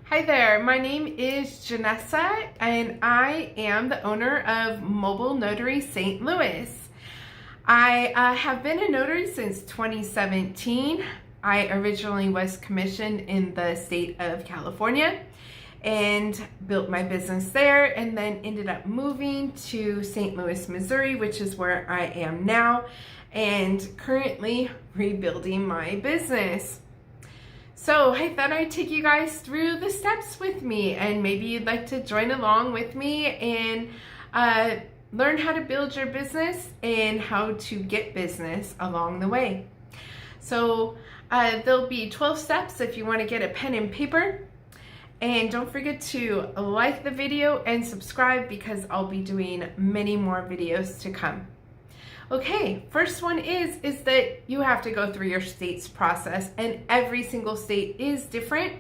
Hi there, my name is Janessa and I am the owner of Mobile Notary St. Louis. I have been a notary since 2017. I originally was commissioned in the state of California and built my business there, and then ended up moving to St. Louis, Missouri, which is where I am now, and currently rebuilding my business. So I thought I'd take you guys through the steps with me, and maybe you'd like to join along with me and learn how to build your business and how to get business along the way. So there'll be 12 steps if you want to get a pen and paper. And don't forget to like the video and subscribe, because I'll be doing many more videos to come. Okay, first one is that you have to go through your state's process, and every single state is different.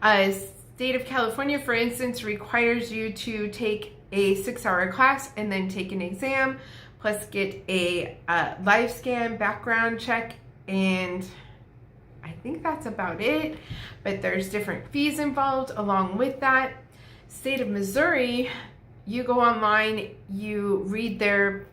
State of California, for instance, requires you to take a 6-hour class and then take an exam, plus get a live scan background check, and I think that's about it, but there's different fees involved along with that. State of Missouri, you go online, you read their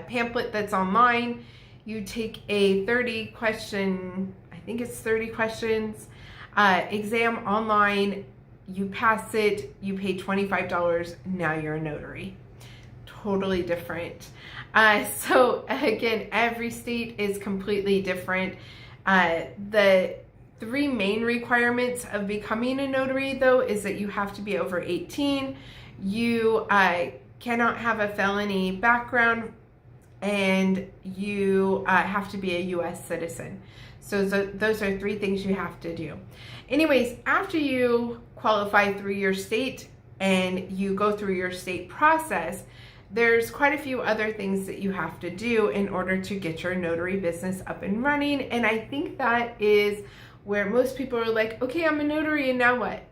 pamphlet that's online, you take a 30 question, I think it's 30 questions, exam online, you pass it, you pay $25, now you're a notary. Totally different. So again, every state is completely different. The 3 main requirements of becoming a notary, though, is that you have to be over 18, you cannot have a felony background, and you have to be a U.S. citizen. So those are 3 things you have to do. Anyways, after you qualify through your state and you go through your state process, there's quite a few other things that you have to do in order to get your notary business up and running. And I think that is where most people are like, okay, I'm a notary and now what?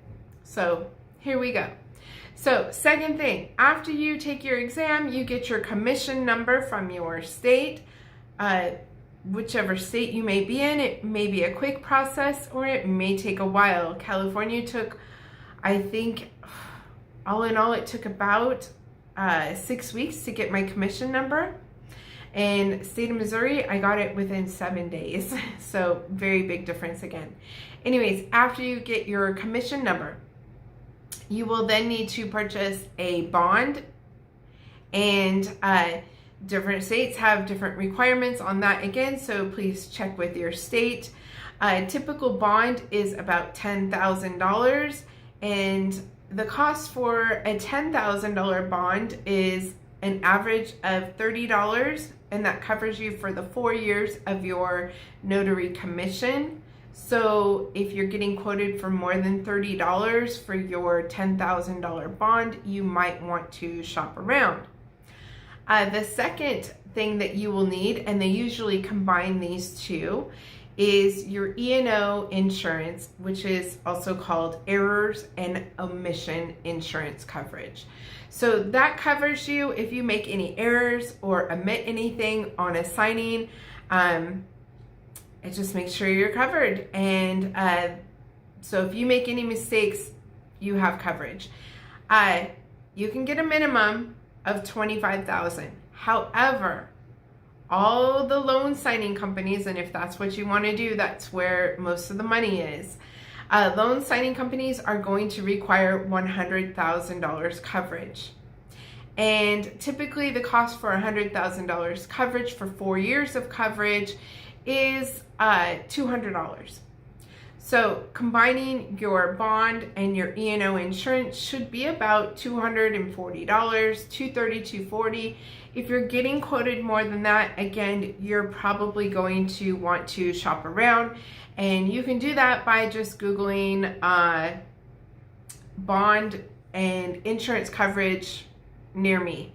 So here we go. So second thing, after you take your exam, you get your commission number from your state. Whichever state you may be in, it may be a quick process or it may take a while. California took, I think, all in all, it took about 6 weeks to get my commission number. And state of Missouri, I got it within 7 days. So very big difference again. Anyways, after you get your commission number, you will then need to purchase a bond, and different states have different requirements on that again, so please check with your state. A typical bond is about $10,000, and the cost for a $10,000 bond is an average of $30, and that covers you for the 4 years of your notary commission. So if you're getting quoted for more than $30 for your $10,000 bond, you might want to shop around. The second thing that you will need, and they usually combine these two, is your Eno Insurance, which is also called errors and omission insurance coverage. So that covers you if you make any errors or omit anything on a signing. It just makes sure you're covered. And so if you make any mistakes, you have coverage. You can get a minimum of $25,000. However, all the loan signing companies, and if that's what you want to do, that's where most of the money is. Loan signing companies are going to require $100,000 coverage. And typically the cost for $100,000 coverage for 4 years of coverage is $200. So combining your bond and your Eno Insurance should be about $240, $230, $240. If you're getting quoted more than that, again, you're probably going to want to shop around, and you can do that by just Googling bond and insurance coverage near me.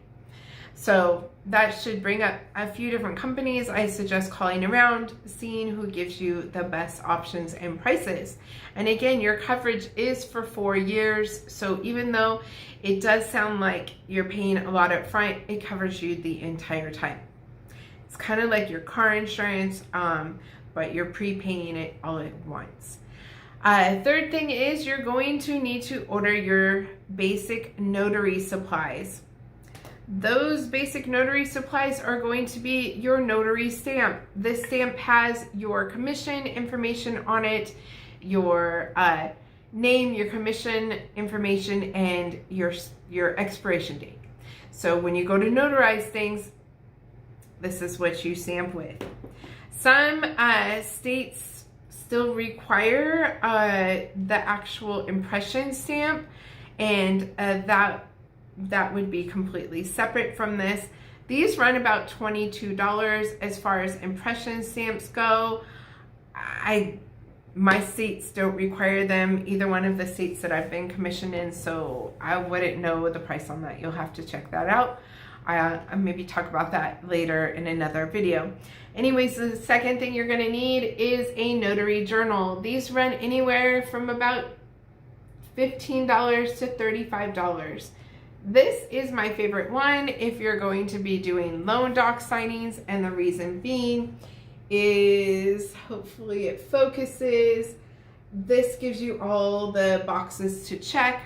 So that should bring up a few different companies. I suggest calling around, seeing who gives you the best options and prices. And again, your coverage is for 4 years. So even though it does sound like you're paying a lot up front, it covers you the entire time. It's kind of like your car insurance, but you're prepaying it all at once. Third thing is you're going to need to order your basic notary supplies. Those basic notary supplies are going to be your notary stamp. This stamp has your commission information on it, your name, your commission information, and your expiration date. So when you go to notarize things, this is what you stamp with. Some states still require the actual impression stamp, and that would be completely separate from this. These run about $22 as far as impression stamps go. My states don't require them, either one of the states that I've been commissioned in, so I wouldn't know the price on that. You'll have to check that out. I'll maybe talk about that later in another video. Anyways, the second thing you're going to need is a Notary Journal. These run anywhere from about $15 to $35. This is my favorite one if you're going to be doing loan doc signings, and the reason being is, hopefully it focuses, this gives you all the boxes to check.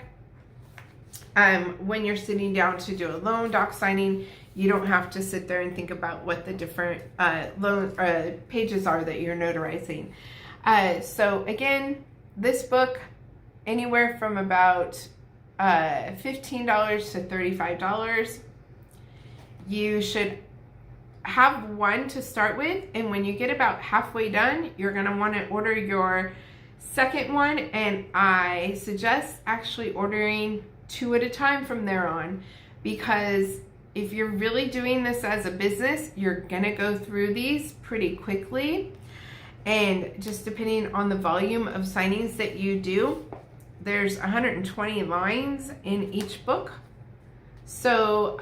When you're sitting down to do a loan doc signing, you don't have to sit there and think about what the different loan pages are that you're notarizing. So again, this book, anywhere from about $15 to $35. You should have one to start with, and when you get about halfway done, you're going to want to order your second one, and I suggest actually ordering 2 at a time from there on, because if you're really doing this as a business, you're going to go through these pretty quickly, and just depending on the volume of signings that you do, there's 120 lines in each book. So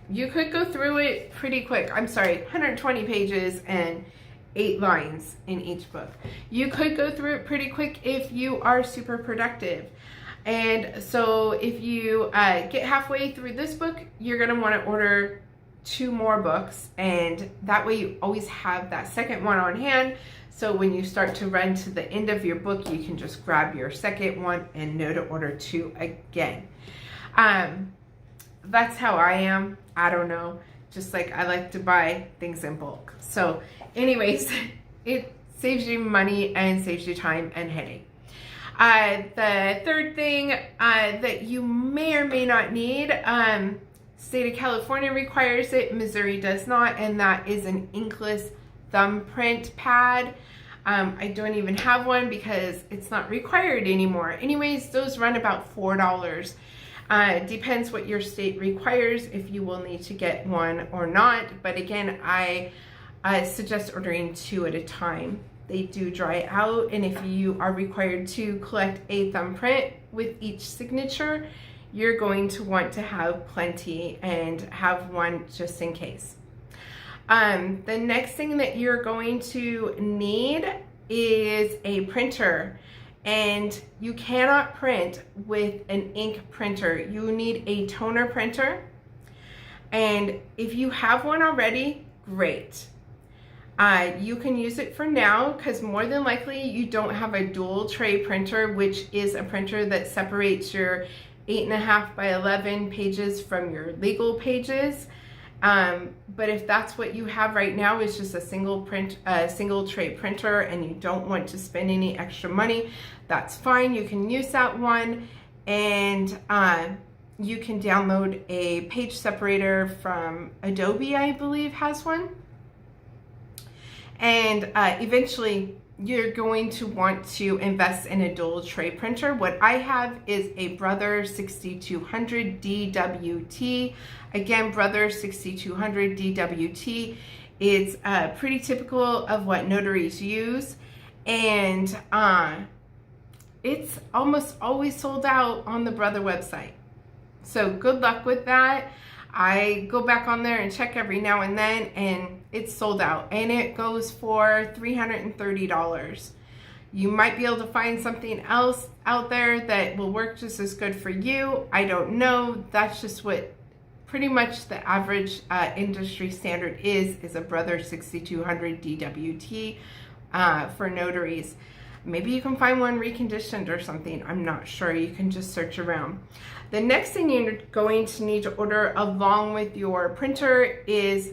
you could go through it pretty quick. I'm sorry, 120 pages and 8 lines in each book. You could go through it pretty quick if you are super productive. And so if you get halfway through this book, you're going to want to order 2 more books, and that way you always have that second one on hand. So when you start to run to the end of your book, you can just grab your second one and know to order 2 again. That's how I am. I don't know. Just like I like to buy things in bulk. So anyways, it saves you money and saves you time and headache. The third thing that you may or may not need, state of California requires it, Missouri does not, and that is an Inkless Thumbprint Pad. I don't even have one because it's not required anymore. Anyways, those run about $4. Depends what your state requires if you will need to get one or not. But again, I suggest ordering 2 at a time. They do dry out, and if you are required to collect a thumbprint with each signature, you're going to want to have plenty and have one just in case. The next thing that you're going to need is a printer, and you cannot print with an ink printer. You need a toner printer, and if you have one already, great. You can use it for now, because more than likely you don't have a dual tray printer, which is a printer that separates your 8.5 by 11 pages from your legal pages. But if that's what you have right now, is just a single tray printer, and you don't want to spend any extra money, that's fine. You can use that one, and you can download a page separator from Adobe, I believe has one. And eventually you're going to want to invest in a dual tray printer. What I have is a Brother 6200 DWT. Again, Brother 6200 DWT. It's pretty typical of what notaries use, and it's almost always sold out on the Brother website. So good luck with that. I go back on there and check every now and then, and it's sold out, and it goes for $330. You might be able to find something else out there that will work just as good for you. I don't know. That's just what pretty much the average industry standard is a Brother 6200 DWT for notaries. Maybe you can find one reconditioned or something. I'm not sure. You can just search around. The next thing you're going to need to order along with your printer is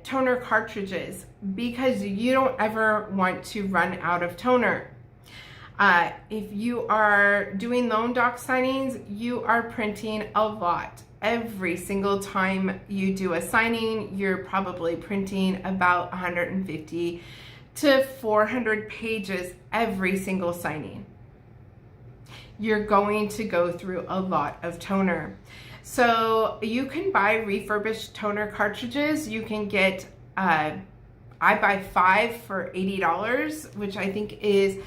toner cartridges, because you don't ever want to run out of toner. If you are doing loan doc signings, you are printing a lot. Every single time you do a signing, you're probably printing about 150 to 400 pages every single signing. You're going to go through a lot of toner. So you can buy refurbished toner cartridges. You can get, I buy 5 for $80, which I think is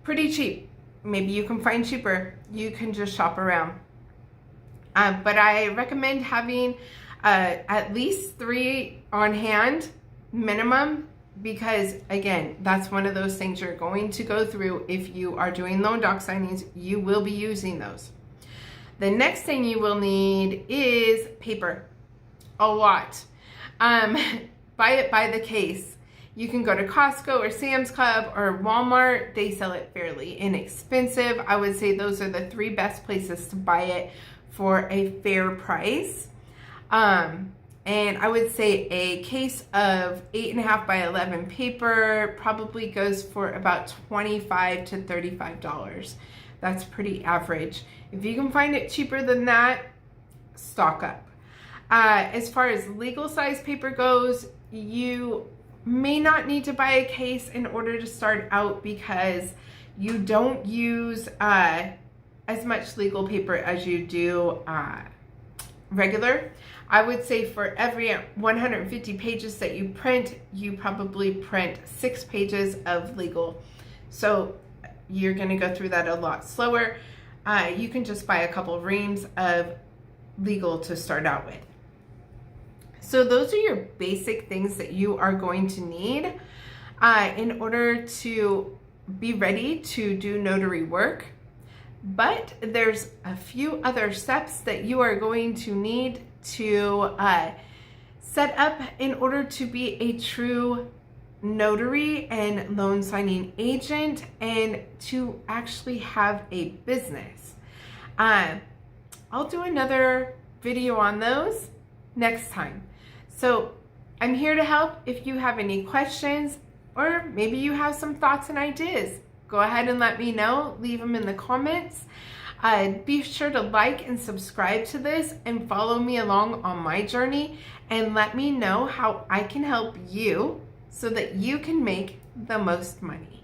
pretty cheap. Maybe you can find cheaper. You can just shop around. But I recommend having at least 3 on hand minimum, because again, that's one of those things you're going to go through. If you are doing loan doc signings, you will be using those. The next thing you will need is paper. A lot. Buy it by the case. You can go to Costco or Sam's Club or Walmart. They sell it fairly inexpensive. I would say those are the 3 best places to buy it for a fair price. And I would say a case of 8.5 by 11 paper probably goes for about $25 to $35. That's pretty average. If you can find it cheaper than that, stock up. As far as legal size paper goes, you may not need to buy a case in order to start out, because you don't use as much legal paper as you do regular. I would say for every 150 pages that you print, you probably print 6 pages of legal. So you're going to go through that a lot slower. You can just buy a couple reams of legal to start out with. So those are your basic things that you are going to need in order to be ready to do notary work. But there's a few other steps that you are going to need to set up in order to be a true notary and loan signing agent, and to actually have a business. I'll do another video on those next time. So I'm here to help. If you have any questions, or maybe you have some thoughts and ideas, go ahead and let me know. Leave them in the comments. Be sure to like and subscribe to this and follow me along on my journey, and let me know how I can help you so that you can make the most money.